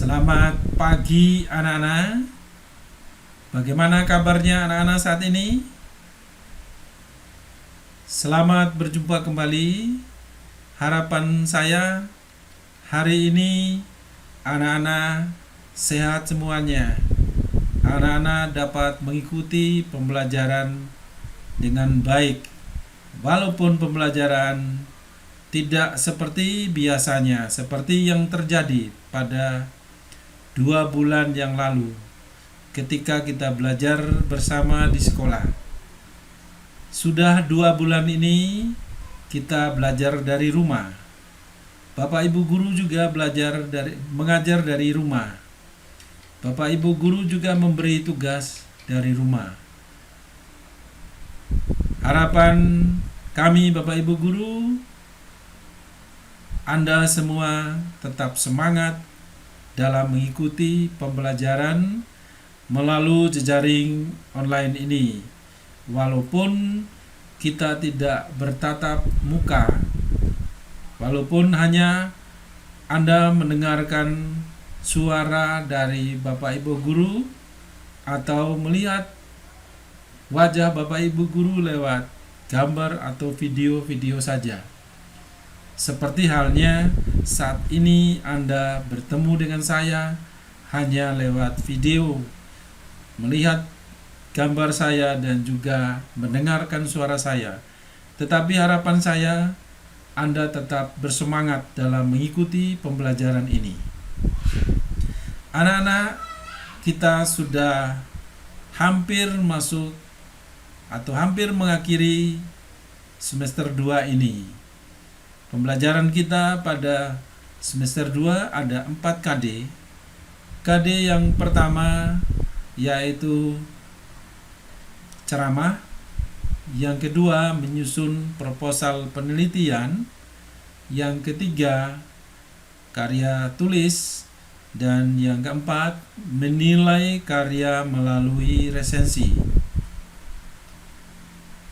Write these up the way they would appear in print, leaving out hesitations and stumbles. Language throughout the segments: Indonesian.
Selamat pagi anak-anak. Bagaimana kabarnya anak-anak saat ini? Selamat berjumpa kembali. Harapan saya hari ini anak-anak sehat semuanya. Anak-anak dapat mengikuti pembelajaran dengan baik. Walaupun pembelajaran tidak seperti biasanya, seperti yang terjadi pada 2 bulan yang lalu ketika kita belajar bersama di sekolah. Sudah 2 bulan ini kita belajar dari rumah. Bapak Ibu guru juga mengajar dari rumah. Bapak Ibu guru juga memberi tugas dari rumah. Harapan kami Bapak Ibu guru, Anda semua tetap semangat dalam mengikuti pembelajaran melalui jejaring online ini. Walaupun kita tidak bertatap muka, walaupun hanya Anda mendengarkan suara dari Bapak Ibu guru atau melihat wajah Bapak Ibu guru lewat gambar atau video-video saja. Seperti halnya saat ini Anda bertemu dengan saya hanya lewat video, melihat gambar saya dan juga mendengarkan suara saya. Tetapi harapan saya Anda tetap bersemangat dalam mengikuti pembelajaran ini. Anak-anak, kita sudah hampir masuk atau hampir mengakhiri semester 2 ini. Pembelajaran kita pada semester 2 ada 4 KD. KD yang pertama yaitu ceramah, yang kedua menyusun proposal penelitian, yang ketiga karya tulis, dan yang keempat menilai karya melalui resensi.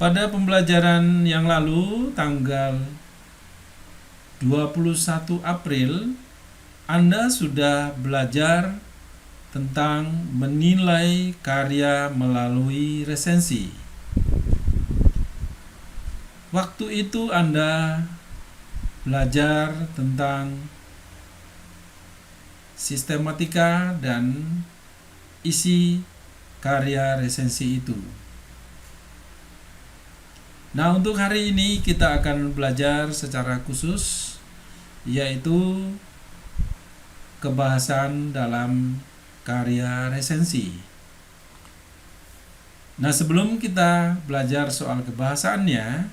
Pada pembelajaran yang lalu tanggal 21 April, Anda sudah belajar tentang menilai karya melalui resensi. Waktu itu Anda belajar tentang sistematika dan isi karya resensi itu. Nah, untuk hari ini kita akan belajar secara khusus, yaitu kebahasan dalam karya resensi. Nah, sebelum kita belajar soal kebahasannya,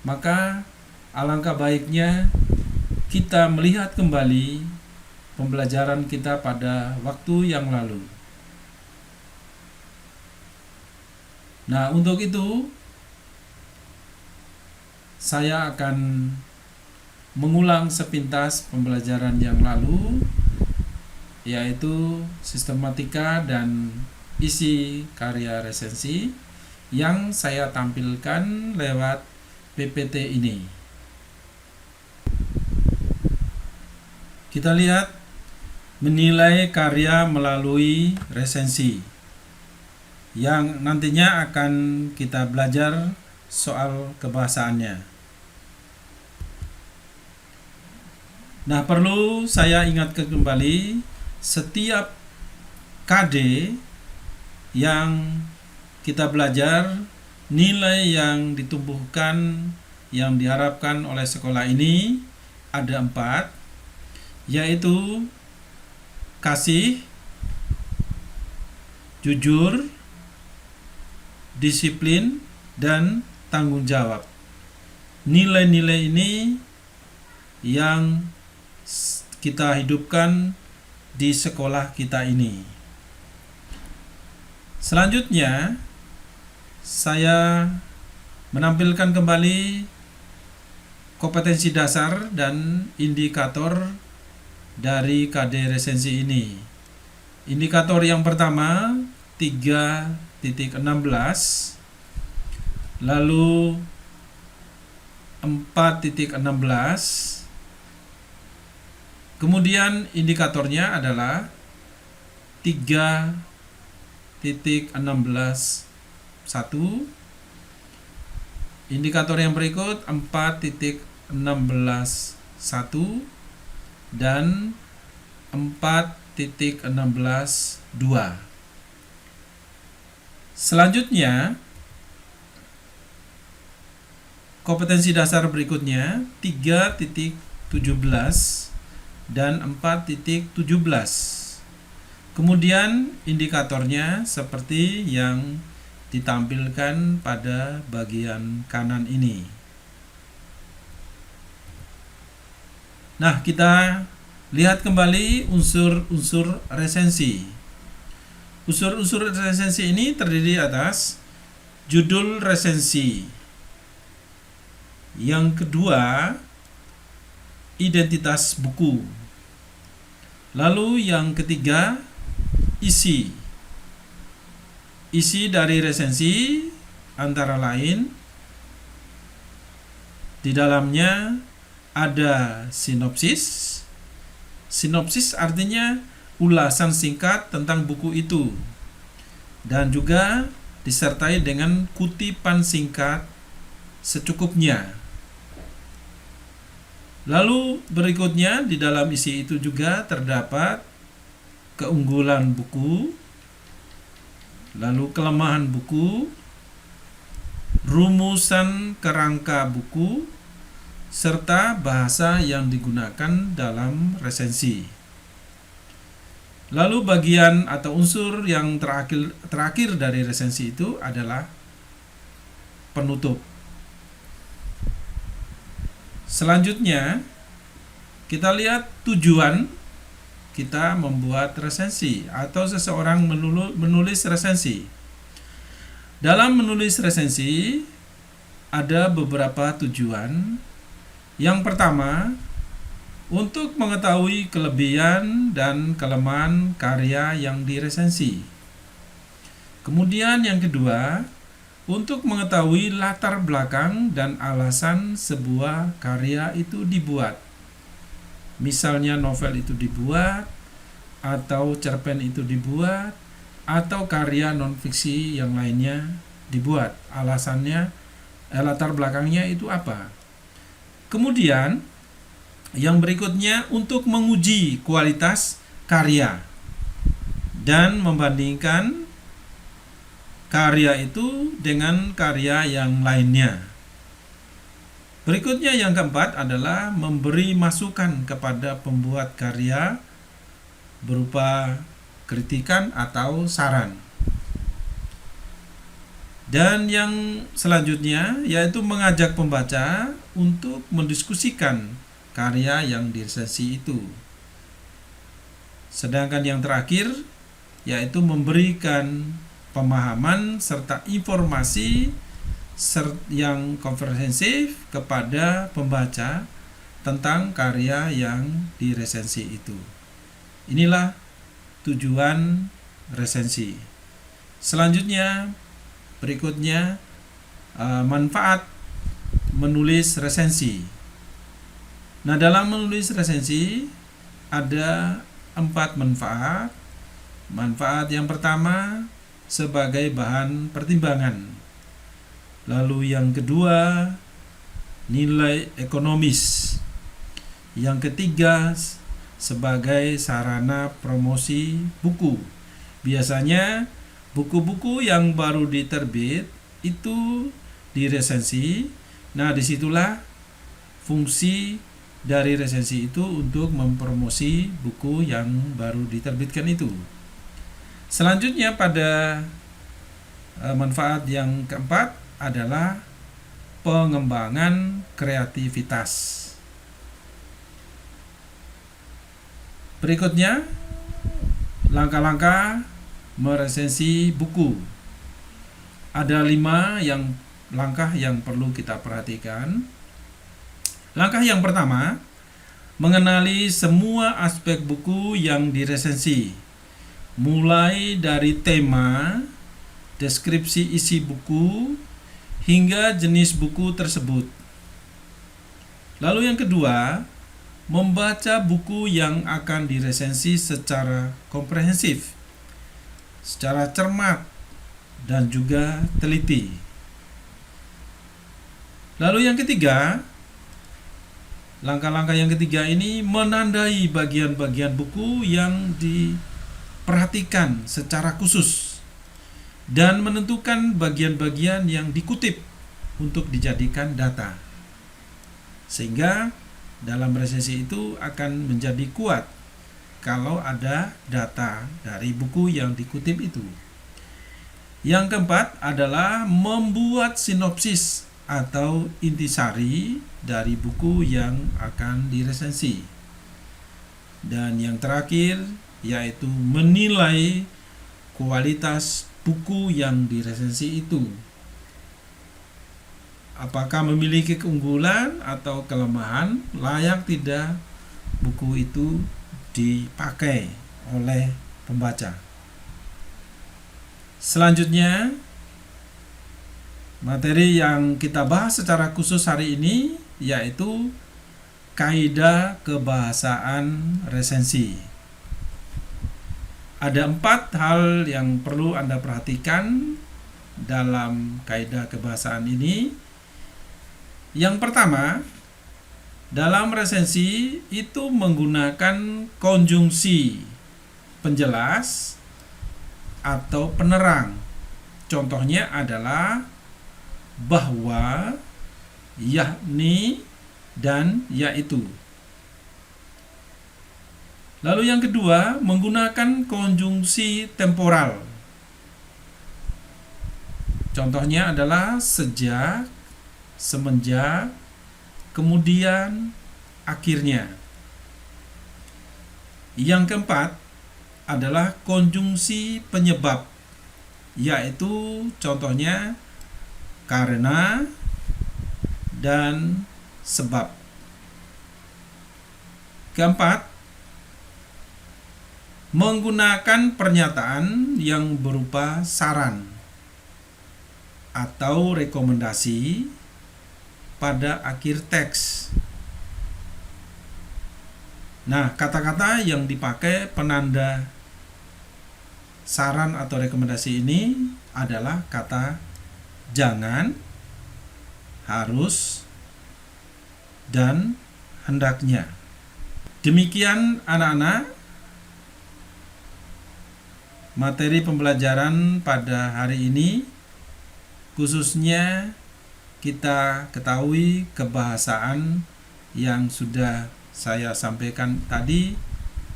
maka alangkah baiknya kita melihat kembali pembelajaran kita pada waktu yang lalu. Nah, untuk itu saya akan mengulang sepintas pembelajaran yang lalu, yaitu sistematika dan isi karya resensi yang saya tampilkan lewat PPT ini. Kita lihat menilai karya melalui resensi, yang nantinya akan kita belajar soal kebahasaannya. Nah, perlu saya ingatkan kembali, setiap KD yang kita belajar, nilai yang ditumbuhkan, yang diharapkan oleh sekolah ini ada 4, yaitu kasih, jujur, disiplin, dan tanggung jawab. Nilai-nilai ini yang kita hidupkan di sekolah kita ini. Selanjutnya, saya menampilkan kembali kompetensi dasar dan indikator dari KD resensi ini. Indikator yang pertama 3.16, lalu 4.16, Kemudian indikatornya adalah 3.16.1. Indikator yang berikut 4.16.1 dan 4.16.2. Selanjutnya, kompetensi dasar berikutnya 3.17 dan 4.17. Kemudian indikatornya seperti yang ditampilkan pada bagian kanan ini. Nah, kita lihat kembali unsur-unsur resensi. Unsur-unsur resensi ini terdiri atas judul resensi. Yang kedua, identitas buku. Lalu yang ketiga, isi. Isi dari resensi antara lain di dalamnya ada sinopsis. Sinopsis artinya ulasan singkat tentang buku itu, dan juga disertai dengan kutipan singkat secukupnya. Lalu berikutnya di dalam isi itu juga terdapat keunggulan buku, lalu kelemahan buku, rumusan kerangka buku, serta bahasa yang digunakan dalam resensi. Lalu bagian atau unsur yang terakhir dari resensi itu adalah penutup. Selanjutnya, kita lihat tujuan kita membuat resensi atau seseorang menulis resensi. Dalam menulis resensi ada beberapa tujuan. Yang pertama, untuk mengetahui kelebihan dan kelemahan karya yang diresensi. Kemudian yang kedua, untuk mengetahui latar belakang dan alasan sebuah karya itu dibuat. Misalnya novel itu dibuat, atau cerpen itu dibuat, atau karya non-fiksi yang lainnya dibuat. Alasannya, latar belakangnya itu apa? Kemudian yang berikutnya untuk menguji kualitas karya dan membandingkan karya itu dengan karya yang lainnya. Berikutnya yang keempat adalah memberi masukan kepada pembuat karya berupa kritikan atau saran. Dan yang selanjutnya yaitu mengajak pembaca untuk mendiskusikan karya yang diresensi itu. Sedangkan yang terakhir yaitu memberikan pemahaman serta informasi yang komprehensif kepada pembaca tentang karya yang diresensi itu. Inilah tujuan resensi. Selanjutnya, berikutnya manfaat menulis resensi. Nah, dalam menulis resensi ada 4 manfaat. Manfaat yang pertama sebagai bahan pertimbangan. Lalu yang kedua, nilai ekonomis. Yang ketiga, sebagai sarana promosi buku. Biasanya buku-buku yang baru diterbit itu diresensi. Nah, disitulah fungsi dari resensi itu untuk mempromosi buku yang baru diterbitkan itu. Selanjutnya pada manfaat yang keempat adalah pengembangan kreativitas. Berikutnya, langkah-langkah meresensi buku. Ada 5 langkah yang perlu kita perhatikan. Langkah yang pertama, mengenali semua aspek buku yang diresensi, mulai dari tema, deskripsi isi buku, hingga jenis buku tersebut. Lalu yang kedua, membaca buku yang akan diresensi secara komprehensif, secara cermat, dan juga teliti. Lalu yang ketiga, langkah-langkah yang ketiga ini menandai bagian-bagian buku yang diperhatikan secara khusus dan menentukan bagian-bagian yang dikutip untuk dijadikan data. Sehingga dalam resensi itu akan menjadi kuat kalau ada data dari buku yang dikutip itu. Yang keempat adalah membuat sinopsis atau intisari dari buku yang akan diresensi. Dan yang terakhir yaitu menilai kualitas buku yang diresensi itu. Apakah memiliki keunggulan atau kelemahan, layak tidak buku itu dipakai oleh pembaca. Selanjutnya, materi yang kita bahas secara khusus hari ini yaitu kaidah kebahasaan resensi. Ada 4 hal yang perlu Anda perhatikan dalam kaidah kebahasaan ini. Yang pertama, dalam resensi itu menggunakan konjungsi penjelas atau penerang. Contohnya adalah bahwa, yakni, dan yaitu. Lalu yang kedua, menggunakan konjungsi temporal. Contohnya adalah sejak, semenjak, kemudian, akhirnya. Yang keempat adalah konjungsi penyebab, yaitu contohnya karena dan sebab. Keempat, menggunakan pernyataan yang berupa saran atau rekomendasi pada akhir teks. Nah, kata-kata yang dipakai penanda saran atau rekomendasi ini adalah kata jangan, harus, dan hendaknya. Demikian anak-anak, materi pembelajaran pada hari ini, khususnya kita ketahui kebahasaan yang sudah saya sampaikan tadi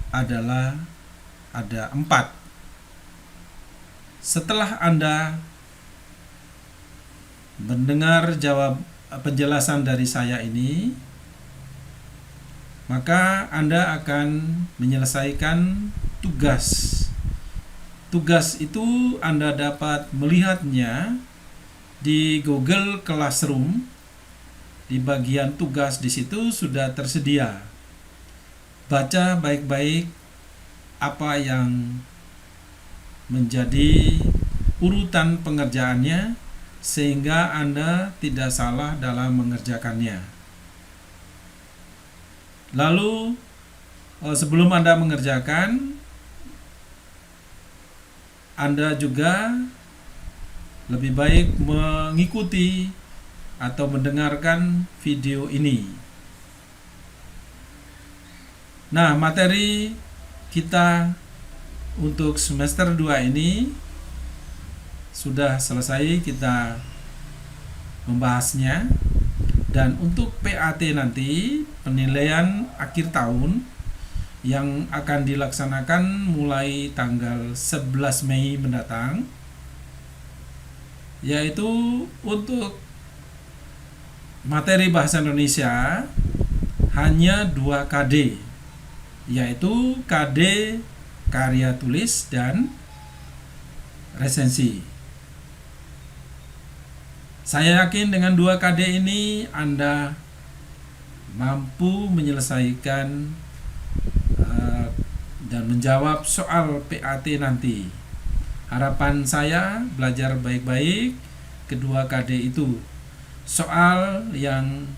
adalah ada 4. Setelah Anda mendengar penjelasan dari saya ini, maka Anda akan menyelesaikan tugas. Tugas itu Anda dapat melihatnya di Google Classroom. Di bagian tugas di situ sudah tersedia. Baca baik-baik apa yang menjadi urutan pengerjaannya sehingga Anda tidak salah dalam mengerjakannya. Lalu sebelum Anda mengerjakan, Anda juga lebih baik mengikuti atau mendengarkan video ini. Nah, materi kita untuk semester 2 ini sudah selesai kita membahasnya. Dan untuk PAT nanti, penilaian akhir tahun yang akan dilaksanakan mulai tanggal 11 Mei mendatang, yaitu untuk materi bahasa Indonesia hanya 2 KD, yaitu KD karya tulis dan resensi. Saya yakin dengan 2 KD ini Anda mampu menyelesaikan dan menjawab soal PAT nanti. Harapan saya belajar baik-baik kedua KD itu. Soal yang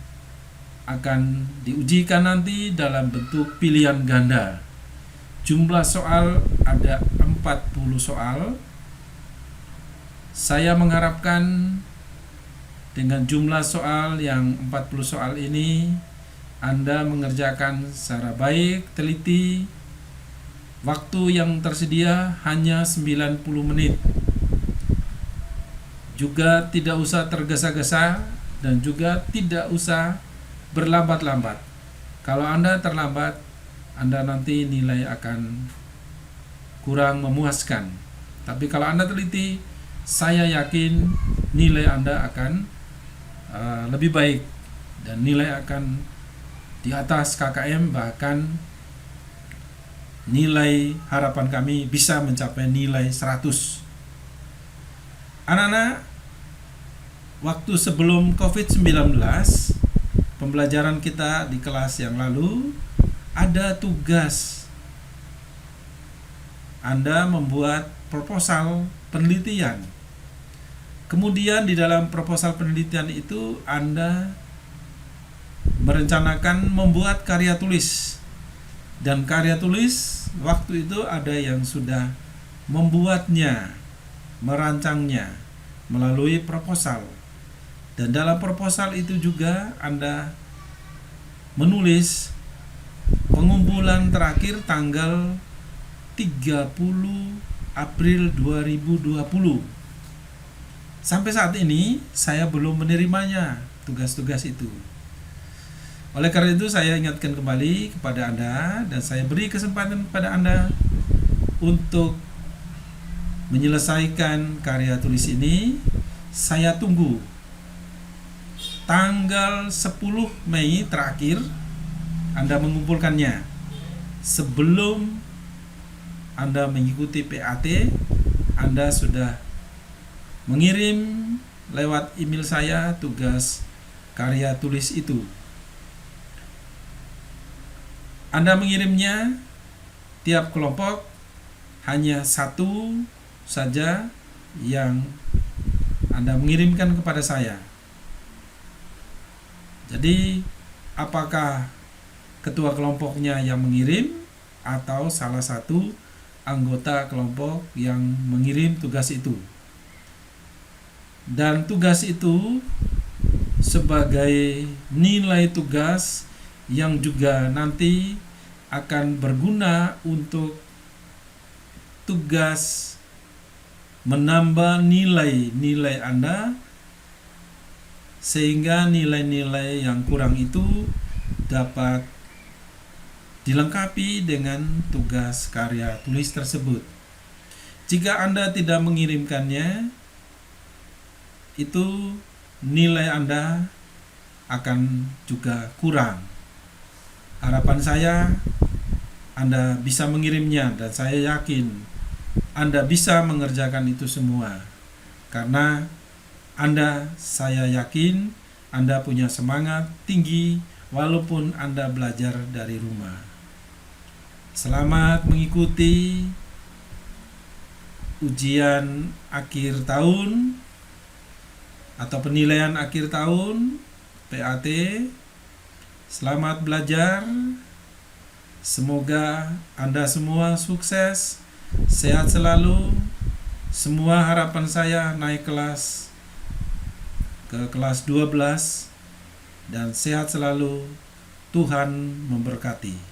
akan diujikan nanti dalam bentuk pilihan ganda. Jumlah soal ada 40 soal. Saya mengharapkan dengan jumlah soal yang 40 soal ini Anda mengerjakan secara baik, teliti. Waktu yang tersedia hanya 90 menit. Juga tidak usah tergesa-gesa dan juga tidak usah berlambat-lambat. Kalau Anda terlambat, Anda nanti nilai akan kurang memuaskan. Tapi kalau Anda teliti, saya yakin nilai Anda akan lebih baik dan nilai akan di atas KKM, bahkan nilai harapan kami bisa mencapai nilai 100. Anak-anak, waktu sebelum COVID-19, pembelajaran kita di kelas yang lalu, ada tugas Anda membuat proposal penelitian. Kemudian di dalam proposal penelitian itu Anda merencanakan membuat karya tulis. Dan karya tulis waktu itu ada yang sudah membuatnya, merancangnya melalui proposal. Dan dalam proposal itu juga Anda menulis pengumpulan terakhir tanggal 30 April 2020. Sampai saat ini saya belum menerimanya tugas-tugas itu. Oleh karena itu saya ingatkan kembali kepada Anda dan saya beri kesempatan kepada Anda untuk menyelesaikan karya tulis ini. Saya tunggu tanggal 10 Mei terakhir Anda mengumpulkannya. Sebelum Anda mengikuti PAT, Anda sudah mengirim lewat email saya tugas karya tulis itu. Anda mengirimnya, tiap kelompok hanya satu saja yang Anda mengirimkan kepada saya. Jadi apakah ketua kelompoknya yang mengirim atau salah satu anggota kelompok yang mengirim tugas itu. Dan tugas itu sebagai nilai tugas yang juga nanti akan berguna untuk tugas menambah nilai-nilai Anda, sehingga nilai-nilai yang kurang itu dapat dilengkapi dengan tugas karya tulis tersebut. Jika Anda tidak mengirimkannya, itu nilai Anda akan juga kurang. Harapan saya Anda bisa mengirimnya dan saya yakin Anda bisa mengerjakan itu semua. Karena saya yakin Anda punya semangat tinggi walaupun Anda belajar dari rumah. Selamat mengikuti ujian akhir tahun atau penilaian akhir tahun PAT. Selamat belajar. Semoga Anda semua sukses, sehat selalu. Semua harapan saya naik kelas ke kelas 12 dan sehat selalu. Tuhan memberkati.